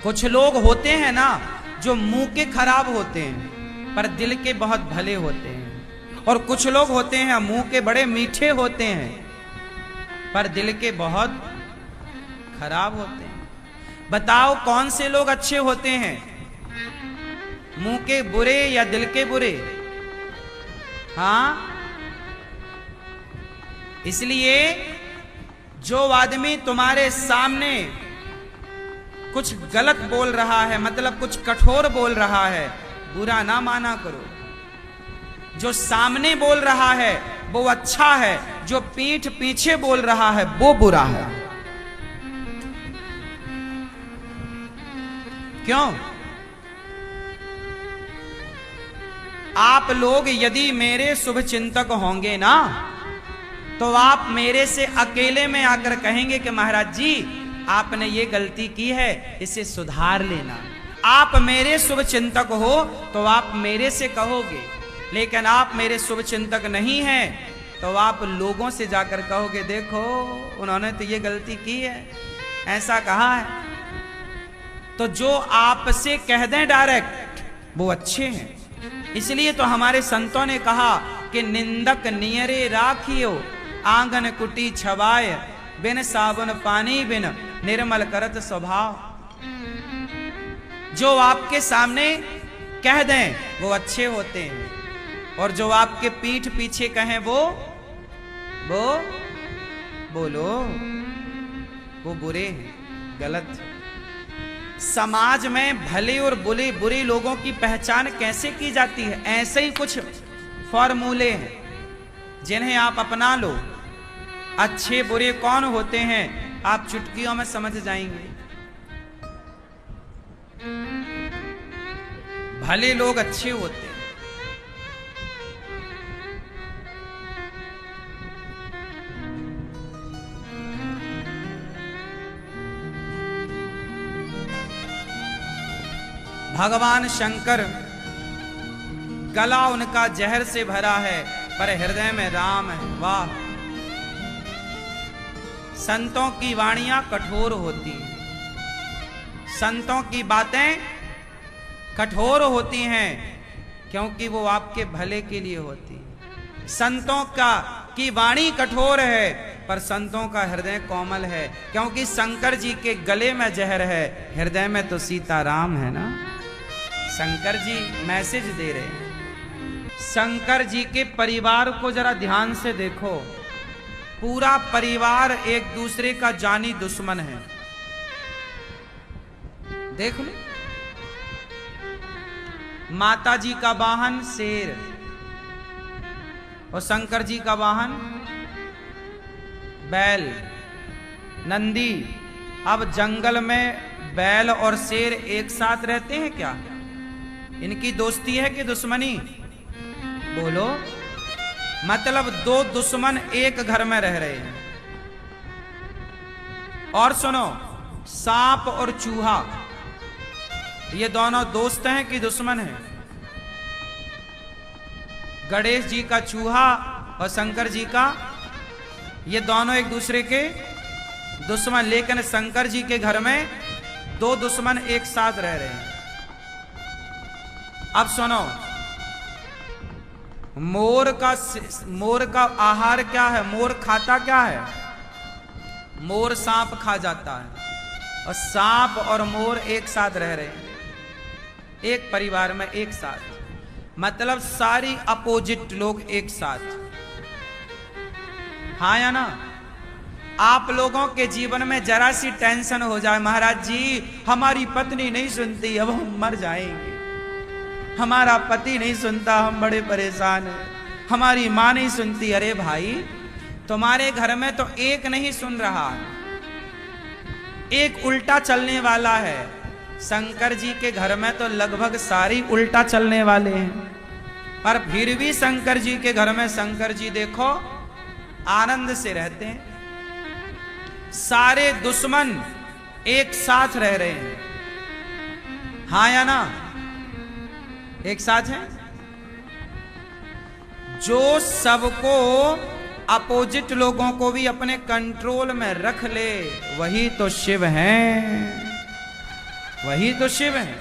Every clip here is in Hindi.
कुछ लोग होते हैं ना जो मुंह के खराब होते हैं पर दिल के बहुत भले होते हैं, और कुछ लोग होते हैं मुंह के बड़े मीठे होते हैं पर दिल के बहुत खराब होते हैं। बताओ कौन से लोग अच्छे होते हैं, मुंह के बुरे या दिल के बुरे? हाँ, इसलिए जो आदमी तुम्हारे सामने कुछ गलत बोल रहा है, मतलब कुछ कठोर बोल रहा है, बुरा ना माना करो। जो सामने बोल रहा है वो अच्छा है, जो पीठ पीछे बोल रहा है वो बुरा है। क्यों? आप लोग यदि मेरे शुभ चिंतक होंगे ना तो आप मेरे से अकेले में आकर कहेंगे कि महाराज जी आपने ये गलती की है, इसे सुधार लेना। आप मेरे शुभ चिंतक हो तो आप मेरे से कहोगे, लेकिन आप मेरे शुभ चिंतक नहीं हैं तो आप लोगों से जाकर कहोगे देखो उन्होंने तो ये गलती की है, ऐसा कहा है। तो जो आपसे कह दें डायरेक्ट वो अच्छे हैं। इसलिए तो हमारे संतों ने कहा कि निंदक नियरे राखियो आंगन कुटी छवाए, बिन साबुन पानी बिन निर्मल करत स्वभाव। जो आपके सामने कह दें वो अच्छे होते हैं, और जो आपके पीठ पीछे कहें वो बोलो वो बुरे हैं, गलत। समाज में भले और बुरे लोगों की पहचान कैसे की जाती है? ऐसे ही कुछ फॉर्मूले हैं जिन्हें आप अपना लो। अच्छे बुरे कौन होते हैं आप चुटकियों में समझ जाएंगे। भले लोग अच्छे होते हैं। भगवान शंकर गला उनका जहर से भरा है पर हृदय में राम है। वाह! संतों की वाणियां कठोर होती हैं, संतों की बातें कठोर होती हैं क्योंकि वो आपके भले के लिए होती है। संतों की वाणी कठोर है पर संतों का हृदय कोमल है, क्योंकि शंकर जी के गले में जहर है, हृदय में तो सीताराम है ना। शंकर जी मैसेज दे रहे हैं। शंकर जी के परिवार को जरा ध्यान से देखो, पूरा परिवार एक दूसरे का जानी दुश्मन है। देख लो, माता जी का वाहन शेर और शंकर जी का वाहन बैल, नंदी। अब जंगल में बैल और शेर एक साथ रहते हैं क्या? इनकी दोस्ती है कि दुश्मनी? बोलो। मतलब दो दुश्मन एक घर में रह रहे हैं। और सुनो, सांप और चूहा ये दोनों दोस्त हैं कि दुश्मन हैं? गणेश जी का चूहा और शंकर जी का, ये दोनों एक दूसरे के दुश्मन, लेकिन शंकर जी के घर में दो दुश्मन एक साथ रह रहे हैं। अब सुनो, मोर का आहार क्या है? मोर खाता क्या है? मोर सांप खा जाता है, और सांप और मोर एक साथ रह रहे हैं एक परिवार में एक साथ। मतलब सारी अपोजिट लोग एक साथ। हाँ या ना? आप लोगों के जीवन में जरा सी टेंशन हो जाए, महाराज जी हमारी पत्नी नहीं सुनती, अब हम मर जाएंगे, हमारा पति नहीं सुनता, हम बड़े परेशान हैं, हमारी माँ नहीं सुनती। अरे भाई, तुम्हारे घर में तो एक नहीं सुन रहा, एक उल्टा चलने वाला है। शंकर जी के घर में तो लगभग सारी उल्टा चलने वाले हैं, पर फिर भी शंकर जी के घर में शंकर जी देखो आनंद से रहते हैं। सारे दुश्मन एक साथ रह रहे हैं। हाँ या ना? एक साथ हैं। जो सबको अपोजिट लोगों को भी अपने कंट्रोल में रख ले वही तो शिव हैं। वही तो शिव है।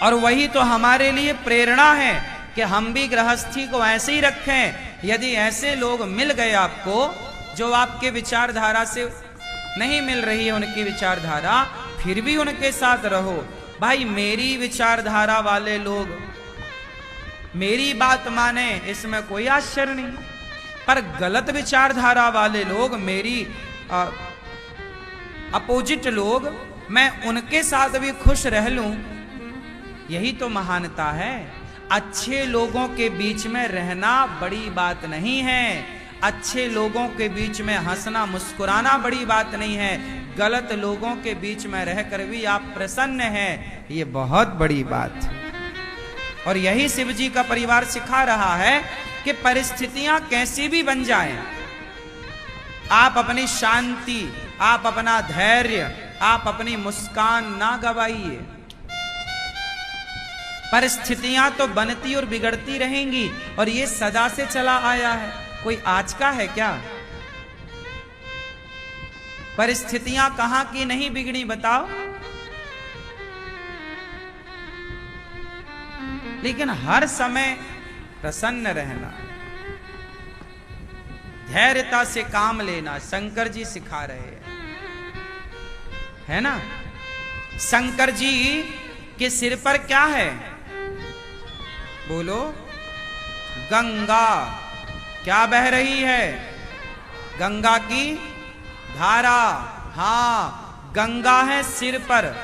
और वही तो हमारे लिए प्रेरणा है कि हम भी गृहस्थी को ऐसे ही रखें। यदि ऐसे लोग मिल गए आपको जो आपके विचारधारा से नहीं मिल रही है उनकी विचारधारा, फिर भी उनके साथ रहो। भाई मेरी विचारधारा वाले लोग मेरी बात माने, इसमें कोई आश्चर्य नहीं, पर गलत विचारधारा वाले लोग, मेरी अपोजिट लोग, मैं उनके साथ भी खुश रह लूं, यही तो महानता है। अच्छे लोगों के बीच में रहना बड़ी बात नहीं है, अच्छे लोगों के बीच में हंसना मुस्कुराना बड़ी बात नहीं है, गलत लोगों के बीच में रहकर भी आप प्रसन्न हैं, ये बहुत बड़ी बात है। और यही शिव जी का परिवार सिखा रहा है कि परिस्थितियां कैसी भी बन जाएं, आप अपनी शांति, आप अपना धैर्य, आप अपनी मुस्कान ना गवाइए। परिस्थितियां तो बनती और बिगड़ती रहेंगी और ये सदा से चला आया है, कोई आज का है क्या? परिस्थितियां कहां की नहीं बिगड़ी बताओ? लेकिन हर समय प्रसन्न रहना, धैर्यता से काम लेना शंकर जी सिखा रहे हैं, है ना। शंकर जी के सिर पर क्या है? बोलो। गंगा। क्या बह रही है? गंगा की धारा। हां, गंगा है सिर पर।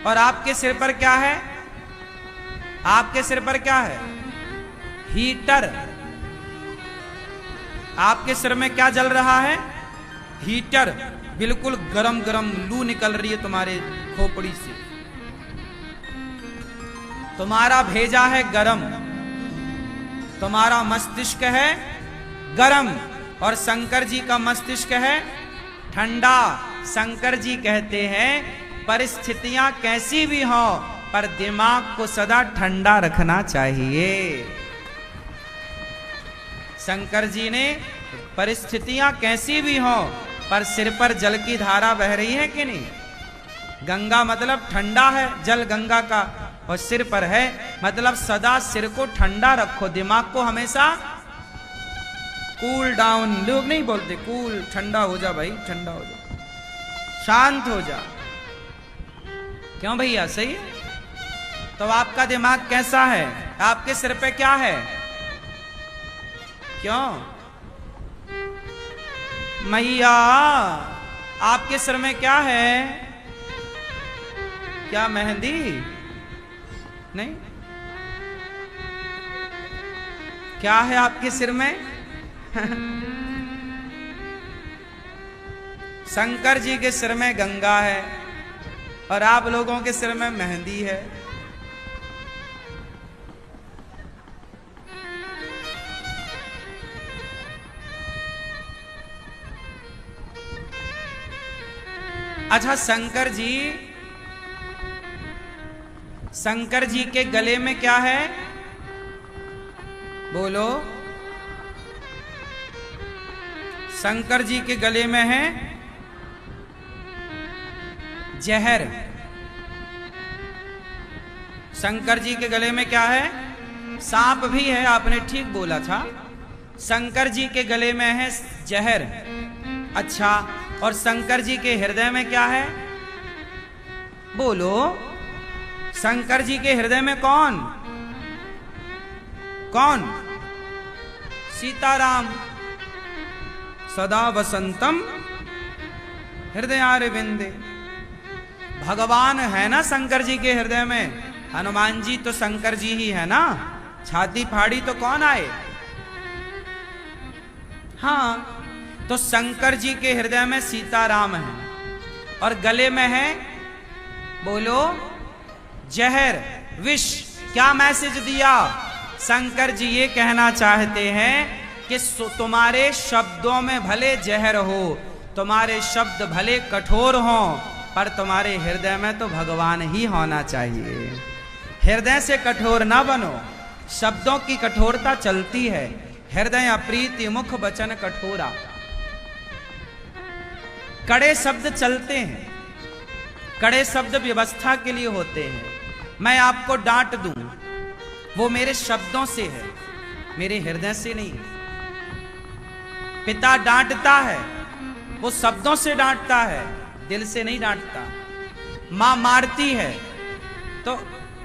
और आपके सिर पर क्या है? आपके सिर पर क्या है? हीटर। आपके सिर में क्या जल रहा है? हीटर। बिल्कुल गरम गरम लू निकल रही है तुम्हारे खोपड़ी से, तुम्हारा भेजा है गरम, तुम्हारा मस्तिष्क है गरम और शंकर जी का मस्तिष्क है ठंडा। शंकर जी कहते हैं परिस्थितियां कैसी भी हो पर दिमाग को सदा ठंडा रखना चाहिए। शंकर जी ने परिस्थितियां कैसी भी हो पर सिर पर जल की धारा बह रही है कि नहीं? गंगा मतलब ठंडा है जल गंगा का, और सिर पर है मतलब सदा सिर को ठंडा रखो, दिमाग को हमेशा कूल डाउन। लोग नहीं बोलते कूल, ठंडा हो जा भाई, ठंडा हो जा, शांत हो जा। क्यों भैया, सही है? तो आपका दिमाग कैसा है? आपके सिर पे क्या है? क्यों मैया, आपके सिर में क्या है? क्या मेहंदी? नहीं। क्या है आपके सिर में? शंकर जी के सिर में गंगा है और आप लोगों के सिर में मेहंदी है। अच्छा, शंकर जी के गले में क्या है? बोलो। शंकर जी के गले में है जहर। शंकर जी के गले में क्या है? सांप भी है, आपने ठीक बोला था। शंकर जी के गले में है जहर। अच्छा, और शंकर जी के हृदय में क्या है? बोलो। शंकर जी के हृदय में कौन? कौन? सीताराम। सदा वसंतम हृदयारविंदे। भगवान है ना शंकर जी के हृदय में। हनुमान जी तो शंकर जी ही है ना, छाती फाड़ी तो कौन आए? हाँ, तो शंकर जी के हृदय में सीताराम है और गले में है, बोलो, जहर, विष। क्या मैसेज दिया? शंकर जी ये कहना चाहते हैं कि तुम्हारे शब्दों में भले जहर हो, तुम्हारे शब्द भले कठोर हों, पर तुम्हारे हृदय में तो भगवान ही होना चाहिए। हृदय से कठोर ना बनो। शब्दों की कठोरता चलती है। हृदय अप्रीति मुख वचन कठोरा, कड़े शब्द चलते हैं। कड़े शब्द व्यवस्था के लिए होते हैं। मैं आपको डांट दूं, वो मेरे शब्दों से है, मेरे हृदय से नहीं। पिता डांटता है, वो शब्दों से डांटता है, दिल से नहीं डांटता। मां मारती है तो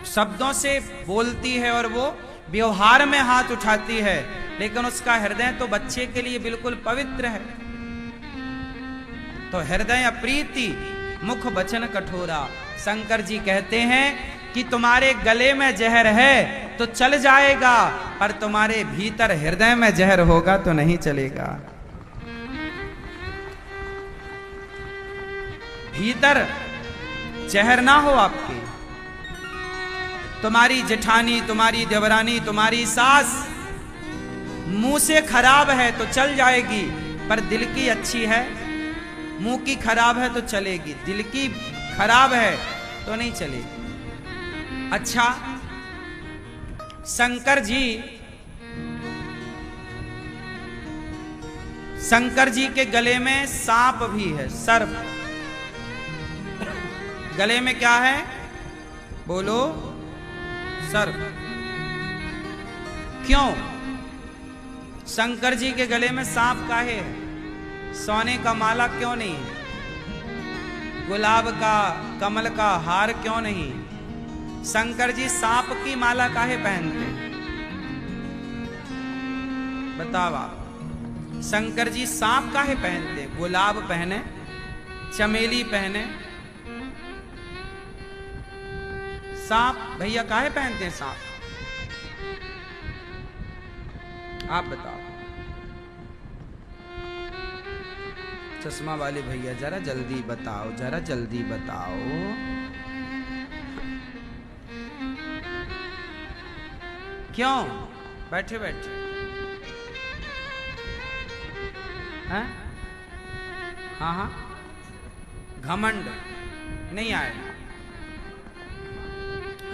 शब्दों से बोलती है और वो व्यवहार में हाथ उठाती है, लेकिन उसका हृदय तो बच्चे के लिए बिल्कुल पवित्र है। तो हृदय प्रीति मुख वचन कठोरा। शंकर जी कहते हैं कि तुम्हारे गले में जहर है तो चल जाएगा, पर तुम्हारे भीतर हृदय में जहर होगा तो नहीं चलेगा। भीतर जहर ना हो आपके, तुम्हारी जेठानी, तुम्हारी देवरानी, तुम्हारी सास मुंह से खराब है तो चल जाएगी, पर दिल की अच्छी है। मुंह की खराब है तो चलेगी, दिल की खराब है तो नहीं चलेगी। अच्छा, शंकर जी के गले में सांप भी है, सर्प। गले में क्या है? बोलो, सर्प। क्यों शंकर जी के गले में सांप काहे है? सोने का माला क्यों नहीं है? गुलाब का, कमल का हार क्यों नहीं? शंकर जी सांप की माला काहे पहनते? बताओ आप, शंकर जी सांप काहे पहनते? गुलाब पहने, चमेली पहने, सांप भैया काहे पहनते हैं? सांप आप बताओ। चश्मा वाले भैया जरा जल्दी बताओ, जरा जल्दी बताओ। क्यों? बैठे बैठे हैं? हाँ हाँ, घमंड नहीं आए।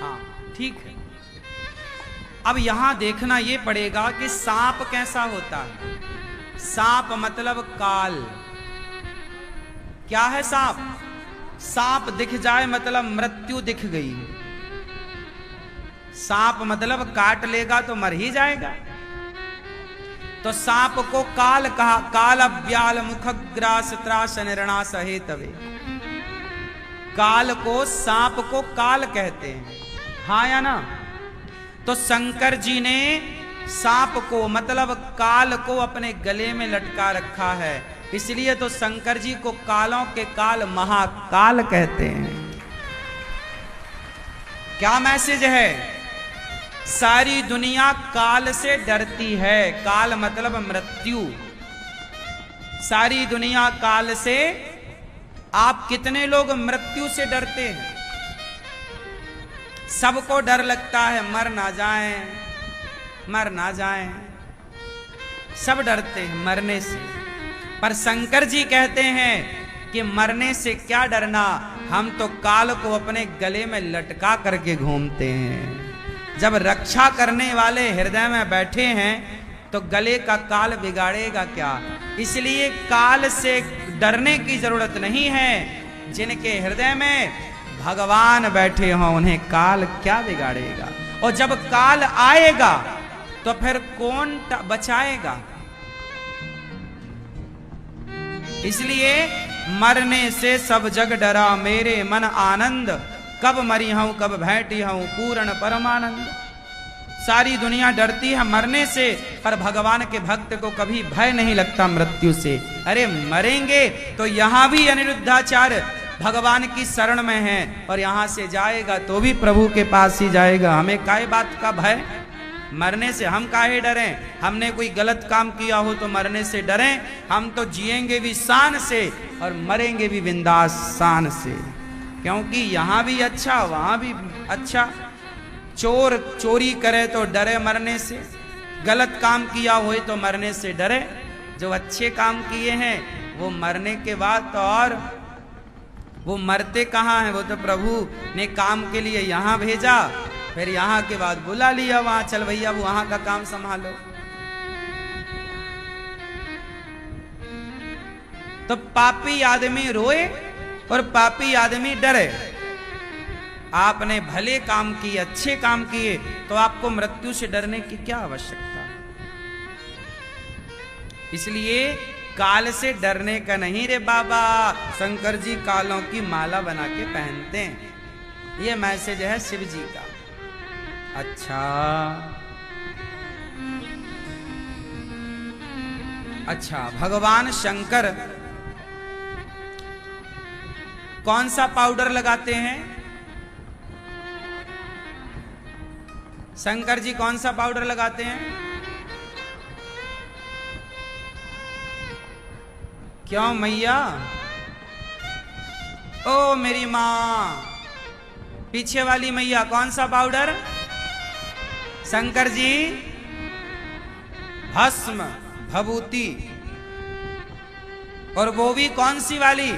हाँ ठीक है। अब यहां देखना ये पड़ेगा कि सांप कैसा होता है। सांप मतलब काल। क्या है सांप? सांप दिख जाए मतलब मृत्यु दिख गई। सांप मतलब काट लेगा तो मर ही जाएगा। तो सांप को काल कहा। काल अव्याल मुखग्रास त्रास निर्णास हेतवे। काल को, सांप को काल कहते हैं, हाँ या ना? तो शंकर जी ने सांप को मतलब काल को अपने गले में लटका रखा है, इसलिए तो शंकर जी को कालों के काल महाकाल कहते हैं। क्या मैसेज है? सारी दुनिया काल से डरती है। काल मतलब मृत्यु। सारी दुनिया काल से। आप कितने लोग मृत्यु से डरते हैं? सबको डर लगता है मर ना जाएं, मर ना जाएं। सब डरते हैं मरने से, पर शंकर जी कहते हैं कि मरने से क्या डरना, हम तो काल को अपने गले में लटका करके घूमते हैं। जब रक्षा करने वाले हृदय में बैठे हैं तो गले का काल बिगाड़ेगा क्या? इसलिए काल से डरने की जरूरत नहीं है। जिनके हृदय में भगवान बैठे हों उन्हें काल क्या बिगाड़ेगा। और जब काल आएगा तो फिर कौन बचाएगा? इसलिए मरने से सब जग डरा, मेरे मन आनंद, कब मरी हूं कब भेंटी हूं पूर्ण परमानंद। सारी दुनिया डरती है मरने से, पर भगवान के भक्त को कभी भय नहीं लगता मृत्यु से। अरे मरेंगे तो यहां भी अनिरुद्धाचार्य भगवान की शरण में है, और यहां से जाएगा तो भी प्रभु के पास ही जाएगा। हमें काहे बात का भय? मरने से हम काहे डरें? हमने कोई गलत काम किया हो तो मरने से डरें? हम तो जिएंगे भी शान से और मरेंगे भी बिंदास शान से, क्योंकि यहां भी अच्छा वहां भी अच्छा। चोर चोरी करे तो डरे मरने से, गलत काम किया हो तो मरने से डरे। जो अच्छे काम किए हैं वो मरने के बाद तो और वो मरते कहाँ हैं? वो तो प्रभु ने काम के लिए यहाँ भेजा, फिर यहाँ के बाद बुला लिया वहां, चल भैया वो वहां का काम संभालो। तो पापी आदमी रोए और पापी आदमी डरे। आपने भले काम किए, अच्छे काम किए, तो आपको मृत्यु से डरने की क्या आवश्यकता। इसलिए काल से डरने का नहीं रे बाबा। शंकर जी कालों की माला बना के पहनते हैं। ये मैसेज है शिव जी का। अच्छा, भगवान शंकर कौन सा पाउडर लगाते हैं? शंकर जी कौन सा पाउडर लगाते हैं? क्यों मैया? ओ मेरी मां, पीछे वाली मैया, कौन सा पाउडर? शंकर जी भस्म, भभूति, और वो भी कौन सी वाली?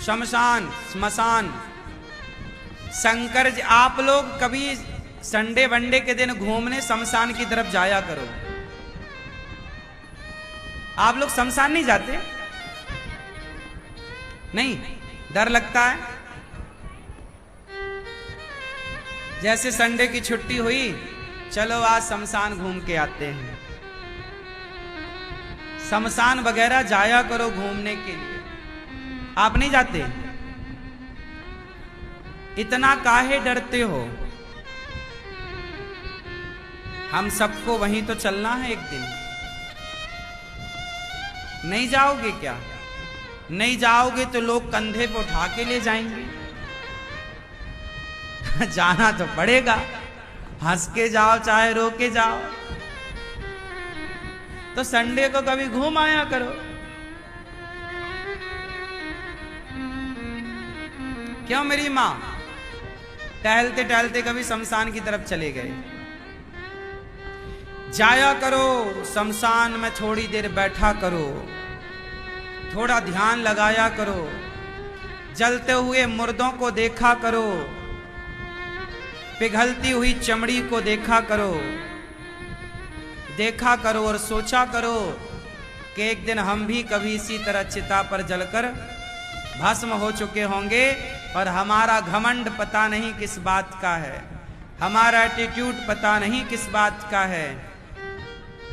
शमशान, स्मशान। शंकर जी, आप लोग कभी संडे वनडे के दिन घूमने शमशान की तरफ जाया करो। आप लोग शमशान नहीं जाते? नहीं, डर लगता है। जैसे संडे की छुट्टी हुई, चलो आज शमशान घूम के आते हैं। शमशान वगैरह जाया करो घूमने के लिए। आप नहीं जाते? इतना काहे डरते हो? हम सबको वहीं तो चलना है एक दिन। नहीं जाओगे क्या? नहीं जाओगे तो लोग कंधे पे उठा के ले जाएंगे। जाना तो पड़ेगा, हंस के जाओ चाहे रो के जाओ। तो संडे को कभी घूम आया करो। क्यों मेरी मां? टहलते टहलते कभी शमशान की तरफ चले गए? जाया करो शमशान में, थोड़ी देर बैठा करो, थोड़ा ध्यान लगाया करो, जलते हुए मुर्दों को देखा करो, पिघलती हुई चमड़ी को देखा करो और सोचा करो कि एक दिन हम भी कभी इसी तरह चिता पर जलकर भस्म हो चुके होंगे और हमारा घमंड पता नहीं किस बात का है, हमारा एटीट्यूड पता नहीं किस बात का है।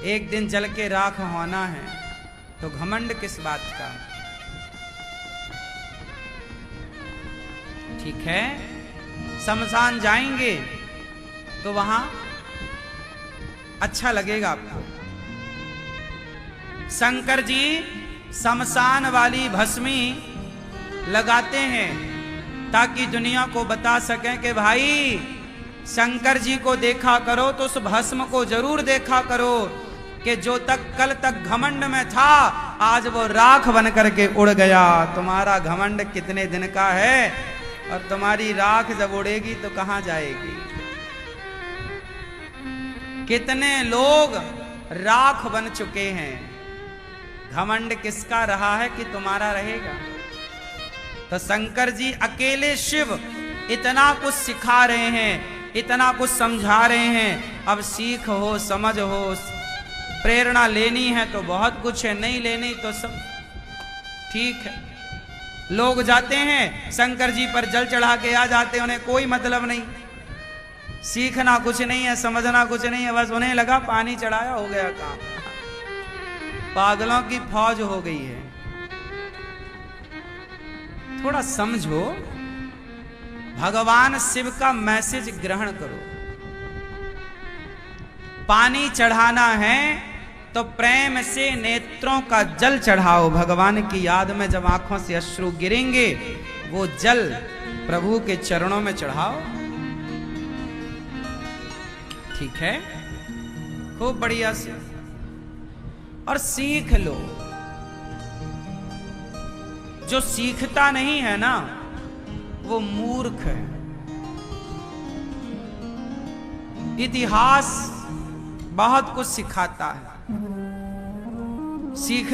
एक दिन जल के राख होना है, तो घमंड किस बात का? ठीक है, शमशान जाएंगे तो वहां अच्छा लगेगा आपको। शंकर जी शमशान वाली भस्मी लगाते हैं ताकि दुनिया को बता सकें कि भाई शंकर जी को देखा करो तो उस भस्म को जरूर देखा करो कि जो कल तक घमंड में था, आज वो राख बन करके उड़ गया। तुम्हारा घमंड कितने दिन का है, और तुम्हारी राख जब उड़ेगी तो कहां जाएगी? कितने लोग राख बन चुके हैं। घमंड किसका रहा है कि तुम्हारा रहेगा? तो शंकर जी अकेले शिव इतना कुछ सिखा रहे हैं, इतना कुछ समझा रहे हैं। अब सीख हो, समझ हो, प्रेरणा लेनी है तो बहुत कुछ है, नहीं लेनी तो सब ठीक है। लोग जाते हैं शंकर जी पर जल चढ़ा के आ जाते हैं, उन्हें कोई मतलब नहीं, सीखना कुछ नहीं है, समझना कुछ नहीं है, बस उन्हें लगा पानी चढ़ाया हो गया काम। पागलों की फौज हो गई है। थोड़ा समझो, भगवान शिव का मैसेज ग्रहण करो। पानी चढ़ाना है तो प्रेम से नेत्रों का जल चढ़ाओ। भगवान की याद में जब आंखों से अश्रु गिरेंगे, वो जल प्रभु के चरणों में चढ़ाओ। ठीक है, खूब बढ़िया से, और सीख लो। जो सीखता नहीं है ना, वो मूर्ख है। इतिहास बहुत कुछ सिखाता है। सीख